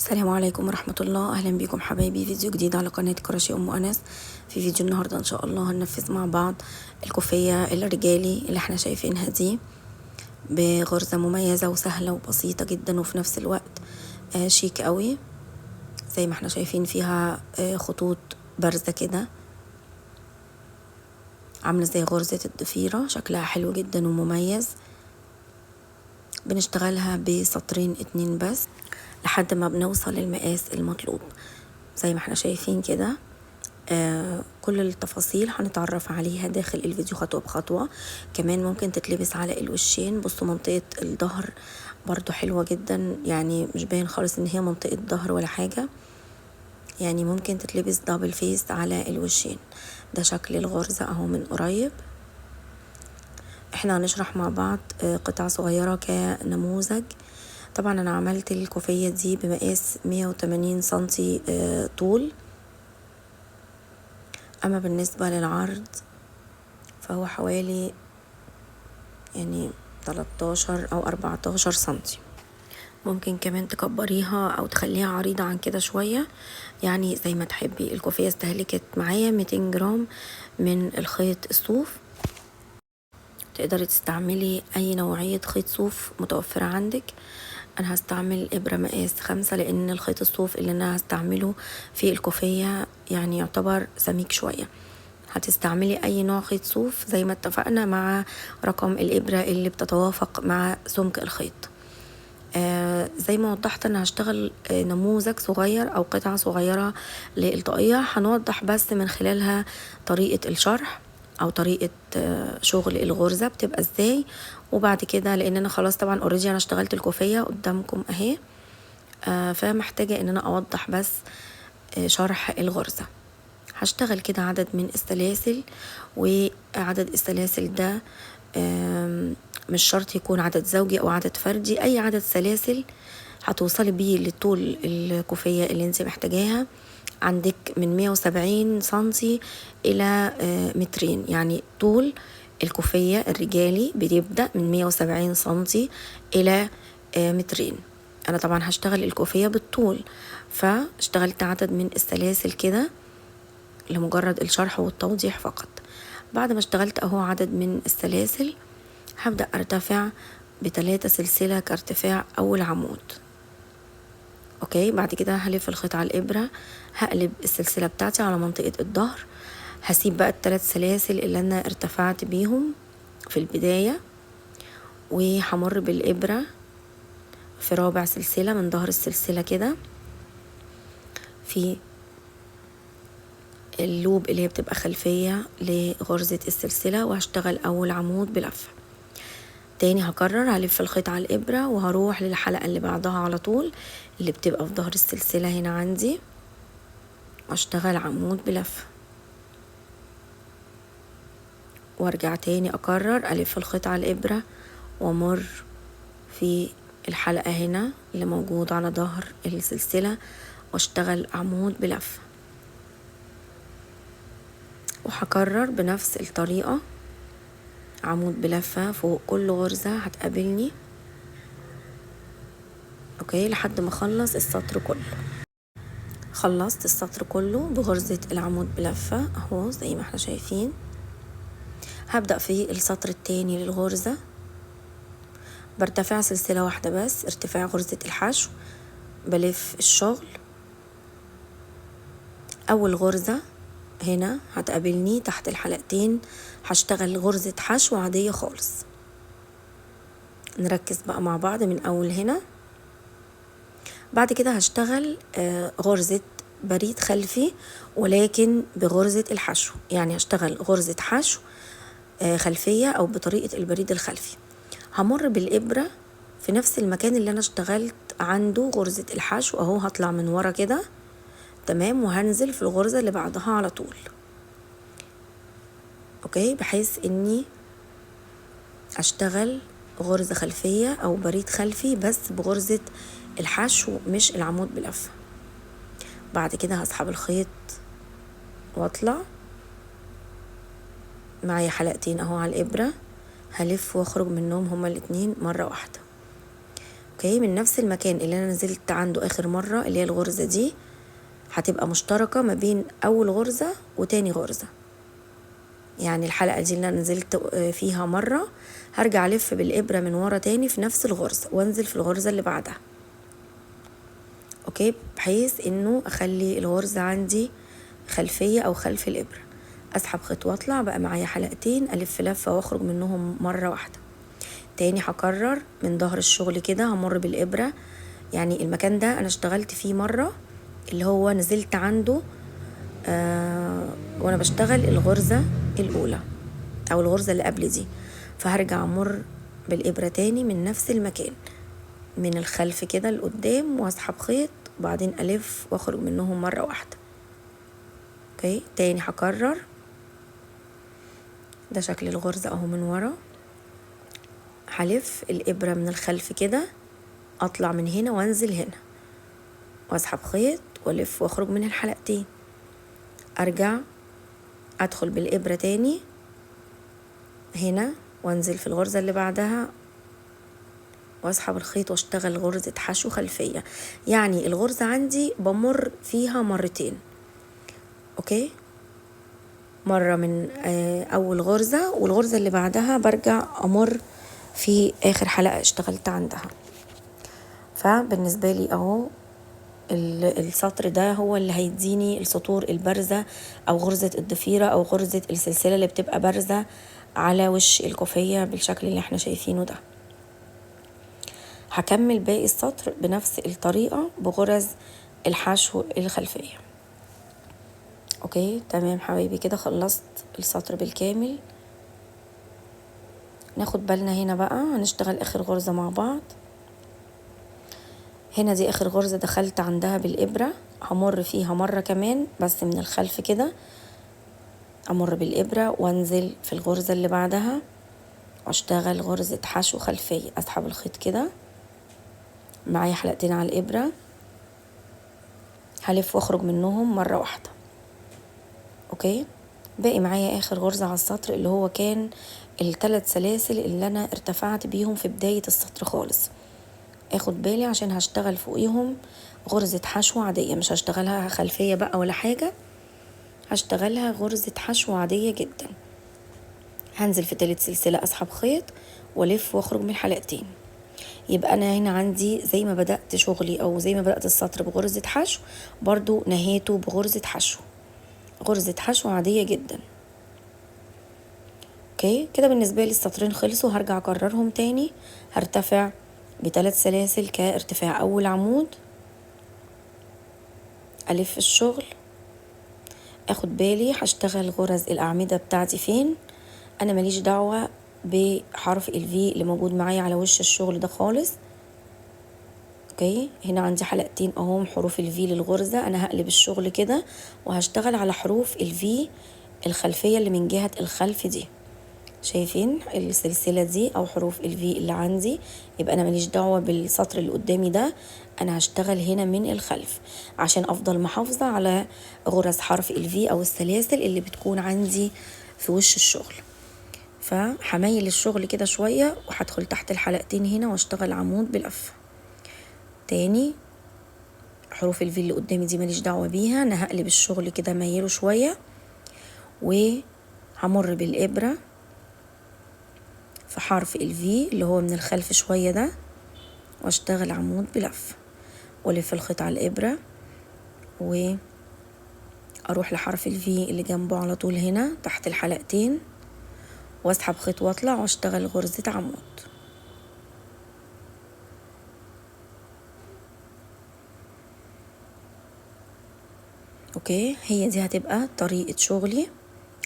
السلام عليكم ورحمة الله. أهلا بكم حبايبي، فيديو جديد على قناة كراشي أم أنس. في فيديو النهاردة إن شاء الله هننفذ مع بعض الكوفية الرجالي اللي احنا شايفينها دي بغرزة مميزة وسهلة وبسيطة جدا وفي نفس الوقت شيك قوي. زي ما احنا شايفين فيها خطوط بارزة كده عاملة زي غرزة الضفيرة، شكلها حلو جدا ومميز. بنشتغلها بسطرين 2 بس لحد ما بنوصل للمقاس المطلوب زي ما احنا شايفين كده. كل التفاصيل هنتعرف عليها داخل الفيديو خطوة بخطوة. كمان ممكن تتلبس على الوشين. بصوا منطقة الظهر برضو حلوة جدا، يعني مش باين خالص ان هي منطقة ظهر ولا حاجة، يعني ممكن تتلبس دبل فيس على الوشين. ده شكل الغرزة اهو من قريب. احنا هنشرح مع بعض قطع صغيرة كنموذج. طبعا انا عملت الكوفية دي بمقاس 180 سنتي طول، اما بالنسبة للعرض فهو حوالي يعني 13 او 14 سنتي. ممكن كمان تكبريها او تخليها عريضة عن كده شوية، يعني زي ما تحبي. الكوفية استهلكت معايا 200 جرام من الخيط الصوف. تقدري تستعملي اي نوعية خيط صوف متوفرة عندك. انا هستعمل ابرة مقاس 5 لان الخيط الصوف اللي انا هستعمله في الكوفية يعني يعتبر سميك شوية. هتستعملي اي نوع خيط صوف زي ما اتفقنا مع رقم الابرة اللي بتتوافق مع سمك الخيط. زي ما وضحت انا هشتغل نموذج صغير او قطعة صغيرة للطاقية، هنوضح بس من خلالها طريقة الشرح او طريقة شغل الغرزة بتبقى ازاي. وبعد كده لان انا خلاص طبعا اوريدي انا اشتغلت الكوفية قدامكم اهي، فمحتاجة ان انا اوضح بس شرح الغرزة. هشتغل كده عدد من السلاسل، وعدد السلاسل ده مش شرط يكون عدد زوجي او عدد فردي، اي عدد سلاسل هتوصلي بيه لطول الكوفية اللي انت محتاجاها. عندك من 170 سنتي الى 2 متر، يعني طول الكوفية الرجالي بيبدأ من 170 سنتي الى 2 متر. انا طبعا هشتغل الكوفية بالطول، فاشتغلت عدد من السلاسل كده لمجرد الشرح والتوضيح فقط. بعد ما اشتغلت اهو عدد من السلاسل هبدأ ارتفع ب3 سلسلة كارتفاع اول عمود. اوكي، بعد كده هلف الخيط على الابرة، هقلب السلسلة بتاعتي على منطقة الظهر. هسيب بقى ال3 سلاسل اللي انا ارتفعت بيهم في البداية، وهمر بالابرة في رابع سلسلة من ظهر السلسلة كده في اللوب اللي هي بتبقى خلفية لغرزة السلسلة، وهشتغل اول عمود بلفة. تاني هكرر، هلف الخيط على الابرة وهروح للحلقة اللي بعدها على طول اللي بتبقى في ظهر السلسلة هنا عندي، واشتغل عمود بلفة، وارجع تاني اكرر الف الخيط على الابرة وامر في الحلقة هنا اللي موجود على ظهر السلسلة واشتغل عمود بلفة، وهكرر بنفس الطريقة عمود بلفة فوق كل غرزة هتقابلني. اوكي، لحد ما اخلص السطر كله. خلصت السطر كله بغرزة العمود بلفة اهو زي ما احنا شايفين. هبدأ في السطر التاني للغرزة، برتفع سلسلة واحدة بس ارتفاع غرزة الحشو، بلف الشغل. اول غرزة هنا هتقابلني تحت الحلقتين هشتغل غرزة حشو عادية خالص. نركز بقى مع بعض من اول هنا. بعد كده هشتغل غرزة بريد خلفي ولكن بغرزة الحشو، يعني هشتغل غرزة حشو خلفية او بطريقة البريد الخلفي. همر بالابرة في نفس المكان اللي انا اشتغلت عنده غرزة الحشو اهو، هطلع من ورا كده تمام، وهنزل في الغرزة اللي بعدها على طول. اوكي، بحيث اني اشتغل غرزة خلفية او بريد خلفي بس بغرزة الحشو مش العمود بلفة. بعد كده هسحب الخيط واطلع معايا حلقتين اهو على الابرة، هلف واخرج منهم هما الاتنين مرة واحدة. اوكي، من نفس المكان اللي انا نزلت عنده اخر مرة، اللي هي الغرزة دي هتبقى مشتركة ما بين اول غرزة وتاني غرزة. يعني الحلقة دي اللي انا نزلت فيها مرة، هرجع الف بالابرة من ورا تاني في نفس الغرزة وانزل في الغرزة اللي بعدها. اوكي، بحيث انه اخلي الغرزة عندي خلفية او خلف الابرة. اسحب خيط واطلع، بقى معايا حلقتين، الف لفة واخرج منهم مرة واحدة. تاني هكرر من ظهر الشغل كده، همر بالابرة. يعني المكان ده انا اشتغلت فيه مرة، اللي هو نزلت عنده وانا بشتغل الغرزة الاولى او الغرزة اللي قبل دي، فهرجع امر بالابرة تاني من نفس المكان، من الخلف كده لقدام، واسحب خيط وبعدين الف واخرج منهم مرة واحدة. اوكي، تاني هكرر. ده شكل الغرزة اهو من ورا. هلف الابرة من الخلف كده، اطلع من هنا وانزل هنا واسحب خيط والف واخرج من الحلقتين، ارجع ادخل بالابرة تاني هنا وانزل في الغرزة اللي بعدها واسحب الخيط واشتغل غرزة حشو خلفية. يعني الغرزة عندي بمر فيها مرتين. اوكي، مرة من اول غرزة، والغرزة اللي بعدها برجع امر في اخر حلقة اشتغلت عندها. فبالنسبة لي اهو السطر ده هو اللي هيديني السطور البارزة او غرزة الضفيرة او غرزة السلسلة اللي بتبقى بارزة على وش الكوفية بالشكل اللي احنا شايفينه ده. هكمل باقي السطر بنفس الطريقة بغرز الحشو الخلفية. اوكي تمام حبايبي، كده خلصت السطر بالكامل. ناخد بالنا هنا بقى، هنشتغل اخر غرزة مع بعض. هنا دي اخر غرزة دخلت عندها بالابرة، همر فيها مرة كمان بس من الخلف كده، امر بالابرة وانزل في الغرزة اللي بعدها واشتغل غرزة حشو خلفية. اسحب الخيط كده، معايا حلقتين على الابرة، هلف واخرج منهم مرة واحدة. اوكي، باقي معايا اخر غرزة على السطر اللي هو كان الثلاث سلاسل اللي انا ارتفعت بيهم في بداية السطر خالص. اخد بالي عشان هشتغل فوقيهم غرزة حشو عادية، مش هشتغلها خلفية بقى ولا حاجة، هشتغلها غرزة حشو عادية جدا. هنزل في ثالث سلسلة، اسحب خيط والف واخرج من الحلقتين. يبقى انا هنا عندي زي ما بدأت شغلي او زي ما بدأت السطر بغرزة حشو، برضو نهيته بغرزة حشو، غرزة حشو عادية جدا. اوكي، كده بالنسبة لي السطرين خلصوا. هرجع اكررهم تاني. هرتفع بثلاث سلاسل كارتفاع اول عمود، الف الشغل، اخد بالي هشتغل غرز الاعمدة بتاعتي فين. انا ماليش دعوة بحرف الفي اللي موجود معايا على وش الشغل ده خالص. اوكي، هنا عندي حلقتين اهم حروف الفي للغرزة، انا هقلب الشغل كده وهشتغل على حروف الفي الخلفية اللي من جهة الخلف دي. شايفين السلسلة دي او حروف الفي اللي عندي؟ يبقى انا ماليش دعوة بالسطر اللي قدامي ده، انا هشتغل هنا من الخلف عشان افضل محافظة على غرز حرف الفي او السلاسل اللي بتكون عندي في وش الشغل. فهميل الشغل كده شوية وهدخل تحت الحلقتين هنا واشتغل عمود بلفة تاني. حروف الفي اللي قدامي دي ماليش دعوة بيها، انا هقلب الشغل كده ميله شوية وهمر بالابرة في حرف الفي اللي هو من الخلف شوية ده واشتغل عمود بلف والف الخيط على الابرة واروح لحرف الفي اللي جنبه على طول هنا تحت الحلقتين واسحب خيط واطلع واشتغل غرزة عمود. اوكي، هي دي هتبقى طريقة شغلي.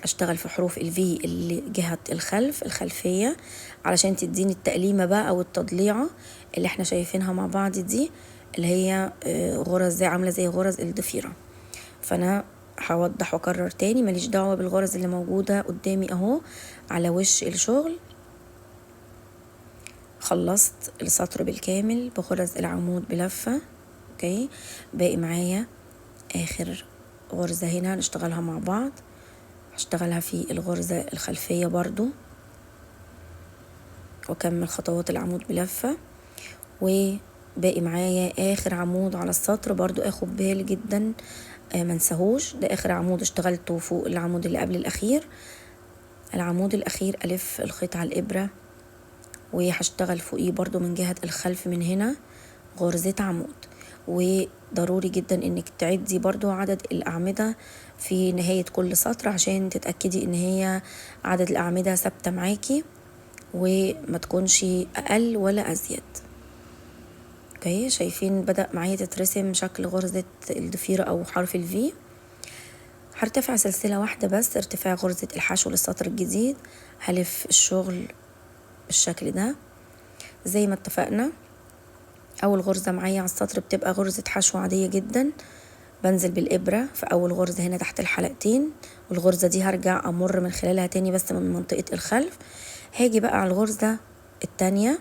اشتغل في حروف الفي اللي جهة الخلف الخلفية علشان تديني التقليمة بقى او التضليعة اللي احنا شايفينها مع بعض دي، اللي هي غرز زي عاملة زي غرز الضفيرة. فانا هوضح واكرر تاني، ماليش دعوة بالغرز اللي موجودة قدامي اهو على وش الشغل. خلصت السطر بالكامل بغرز العمود بلفة. اوكي، باقي معايا اخر غرزة هنا نشتغلها مع بعض، هشتغلها في الغرزة الخلفية برضو واكمل خطوات العمود بلفة وباقي معايا اخر عمود على السطر، برضو اخد بالي جدا منساهوش، ده اخر عمود اشتغلته فوق العمود اللي قبل الاخير. العمود الاخير الف الخيط على الابرة وهشتغل فوقيه برضو من جهة الخلف من هنا غرزة عمود. وضروري جدا انك تعدي برضو عدد الاعمدة في نهاية كل سطر عشان تتأكدي ان هي عدد الاعمدة ثابتة معاكي وما تكونش اقل ولا ازيد. اوكي، شايفين بدأ معايا تترسم شكل غرزة الضفيرة او حرف الفي. هرتفع سلسلة واحدة بس، ارتفاع غرزة الحشو للسطر الجديد. هلف الشغل بالشكل ده زي ما اتفقنا. اول غرزة معايا على السطر بتبقى غرزة حشو عادية جدا، بنزل بالابرة في اول غرزة هنا تحت الحلقتين، والغرزة دي هرجع امر من خلالها تاني بس من منطقة الخلف. هاجي بقى على الغرزة التانية،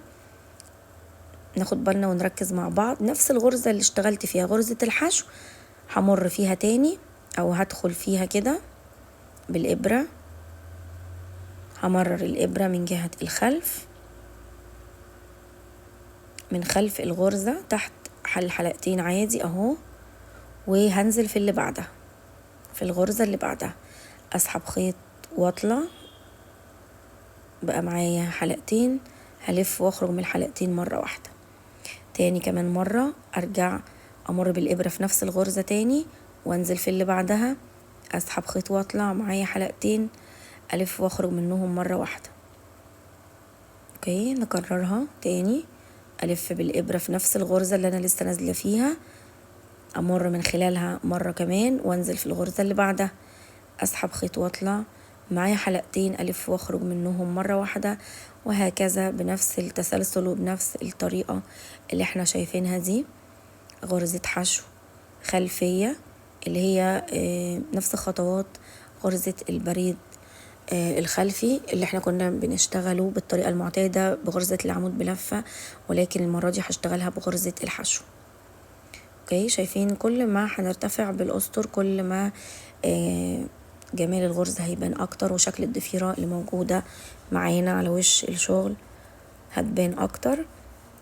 ناخد بالنا ونركز مع بعض. نفس الغرزة اللي اشتغلت فيها غرزة الحشو همر فيها تاني او هدخل فيها كده بالابرة، همرر الابرة من جهة الخلف من خلف الغرزة تحت الحلقتين عادي اهو، وهنزل في اللي بعدها في الغرزة اللي بعدها، اسحب خيط واطلع، بقى معايا حلقتين، هلف واخرج من الحلقتين مرة واحدة. تاني كمان مرة ارجع امر بالابرة في نفس الغرزة تاني وانزل في اللي بعدها، اسحب خيط واطلع، معايا حلقتين، الف واخرج منهم مرة واحدة. اوكي، نكررها تاني. الف بالابرة في نفس الغرزة اللي انا لسه نازلة فيها، امر من خلالها مرة كمان وانزل في الغرزة اللي بعدها، اسحب خيط واطلع، معايا حلقتين، الف واخرج منهم مرة واحدة، وهكذا بنفس التسلسل وبنفس الطريقة اللي احنا شايفينها دي. غرزة حشو خلفية اللي هي نفس خطوات غرزة البريد الخلفي اللي احنا كنا بنشتغله بالطريقة المعتادة بغرزة العمود بلفة، ولكن المرة دي هشتغلها بغرزة الحشو. اوكي، شايفين كل ما هنرتفع بالاسطر كل ما جمال الغرزة هيبان اكتر، وشكل الضفيرة اللي موجودة معانا على وش الشغل هتبان اكتر.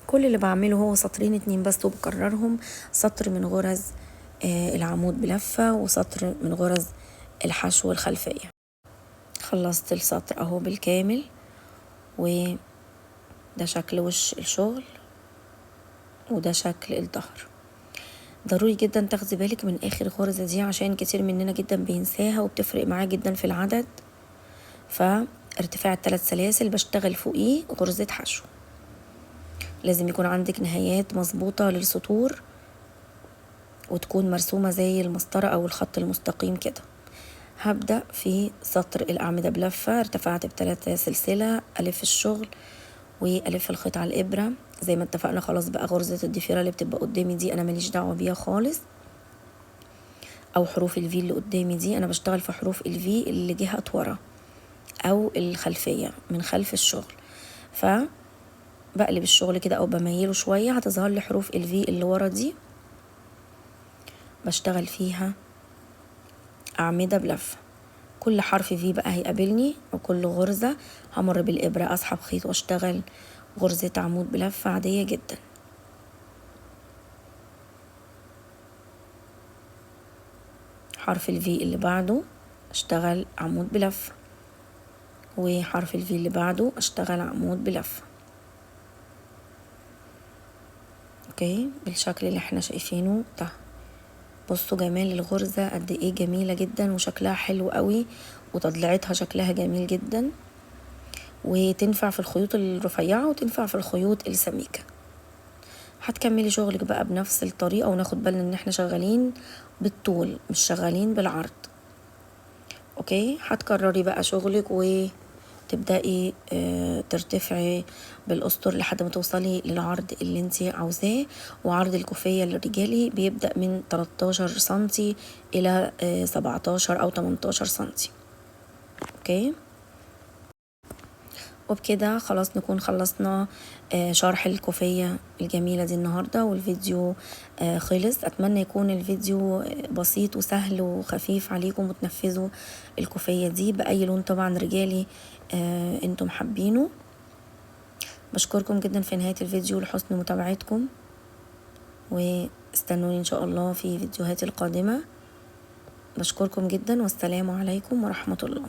كل اللي بعمله هو سطرين اتنين بس وبكررهم، سطر من غرز العمود بلفة وسطر من غرز الحشو الخلفية. خلصت السطر اهو بالكامل، وده شكل وش الشغل وده شكل الظهر. ضروري جدا تاخدي بالك من اخر غرزة دي عشان كتير مننا جدا بينساها وبتفرق معاه جدا في العدد. فارتفاع الثلاث سلاسل بشتغل فوقيه غرزة حشو، لازم يكون عندك نهايات مظبوطة للسطور وتكون مرسومة زي المسطرة او الخط المستقيم كده. هبدأ في سطر الأعمدة بلفة، ارتفعت ب3 سلسلة، ألف الشغل وألف الخيط على الإبرة زي ما اتفقنا. خلاص بقى غرزة الضفيرة اللي بتبقى قدامي دي أنا ماليش دعوة بيها خالص، أو حروف الفي اللي قدامي دي أنا بشتغل في حروف الفي اللي جهة ورا أو الخلفية من خلف الشغل. فبقلب الشغل كده أو بميله شوية هتظهر لي حروف الفي اللي ورا دي، بشتغل فيها أعمدة بلفة. كل حرف في بقى هيقابلني وكل غرزة همر بالإبرة أسحب خيط واشتغل غرزة عمود بلفة عادية جدا. حرف الفي اللي بعده اشتغل عمود بلفة، وحرف الفي اللي بعده اشتغل عمود بلفة. اوكي، بالشكل اللي احنا شايفينه ده. بصوا جمال الغرزة قد ايه جميلة جدا وشكلها حلو قوي وتضليعتها شكلها جميل جدا، وتنفع في الخيوط الرفيعة وتنفع في الخيوط السميكة. هتكملي شغلك بقى بنفس الطريقة، وناخد بالنا ان احنا شغالين بالطول مش شغالين بالعرض. اوكي، هتكرري بقى شغلك وتبدأي ترتفعي بالاسطر لحد ما توصلي للعرض اللي انتي عاوزاه. وعرض الكوفية للرجالي بيبدأ من 13 سنتي الى 17 او 18 سنتي. اوكي، وبكده خلاص نكون خلصنا شرح الكوفية الجميلة دي النهاردة، والفيديو خلص. أتمنى يكون الفيديو بسيط وسهل وخفيف عليكم وتنفذوا الكوفية دي بأي لون طبعا رجالي انتم حابينه. بشكركم جدا في نهاية الفيديو لحسن متابعتكم، واستنوني ان شاء الله في فيديوهاتي القادمة. بشكركم جدا، والسلام عليكم ورحمة الله.